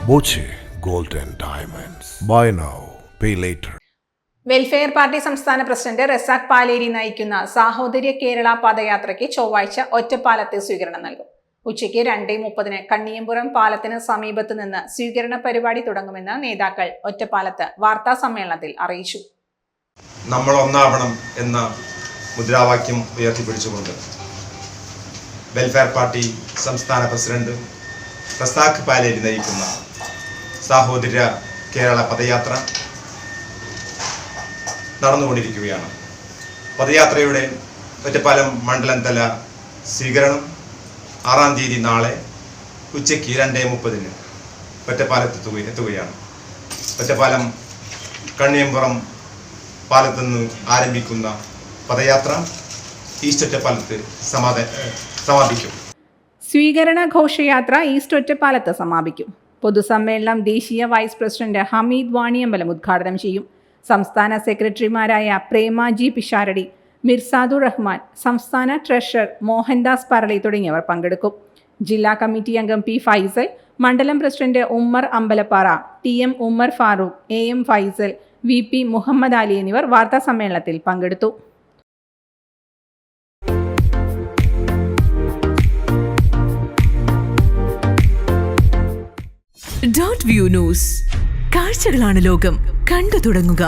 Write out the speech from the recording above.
Boche Gold and Diamonds. Buy now, pay later. Welfare party സംസ്ഥാന president Razak Paleri നയിക്കുന്ന സാഹോദര്യ കേരള പദയാത്രയ്ക്ക് ചൊവ്വാഴ്ച ഒറ്റപ്പാലത്ത് സ്വീകരണം നൽകും. ഉച്ചയ്ക്ക് 2:30 കണ്ണിയമ്പുറം പാലത്തിന് സമീപത്ത് നിന്ന് സ്വീകരണ പരിപാടി തുടങ്ങുമെന്ന് നേതാക്കൾ ഒറ്റപ്പാലത്ത് വാർത്താ സമ്മേളനത്തിൽ അറിയിച്ചു. നമ്മൾ ഒന്നാവണം എന്ന മുദ്രാവാക്യം ഉയർത്തിപ്പിടിച്ചുകൊണ്ട് വെൽഫെയർ പാർട്ടി സംസ്ഥാന പ്രസിഡന്റ് റസാഖ് പാലേരി നയിക്കുന്ന സാഹോദര്യ കേരള പദയാത്ര നടന്നുകൊണ്ടിരിക്കുകയാണ്. പദയാത്രയുടെ ഒറ്റപ്പാലം മണ്ഡലം തല സ്വീകരണം 6-ാം തീയതി നാളെ ഉച്ചയ്ക്ക് 2:30 ഒറ്റപ്പാലത്ത് എത്തുകയാണ്. ഒറ്റപ്പാലം കണ്ണിയമ്പുറം പാലത്തു നിന്ന് ആരംഭിക്കുന്ന പദയാത്ര ഈസ്റ്റ് ഒറ്റപ്പാലത്ത് സമാപിക്കും. സ്വീകരണ ഘോഷയാത്ര ഈസ്റ്റ് ഒറ്റപ്പാലത്ത് സമാപിക്കും. പൊതുസമ്മേളനം ദേശീയ വൈസ് പ്രസിഡന്റ് ഹമീദ് വാണിയമ്പലം ഉദ്ഘാടനം ചെയ്യും. സംസ്ഥാന സെക്രട്ടറിമാരായ പ്രേമ ജി പിഷാരടി, മിർസാദുർ റഹ്മാൻ, സംസ്ഥാന ട്രഷറർ മോഹൻദാസ് പറളി തുടങ്ങിയവർ പങ്കെടുക്കും. ജില്ലാ കമ്മിറ്റി അംഗം പി ഫൈസൽ, മണ്ഡലം president Ummer Ambalappara, TM Ummer Farooq, AM Faisal, VP Muhammad Ali എന്നിവർ വാർത്താ സമ്മേളനത്തിൽ പങ്കെടുത്തു. .view ന്യൂസ്, കാഴ്ചകളാണ് ലോകം, കണ്ടു തുടങ്ങുക.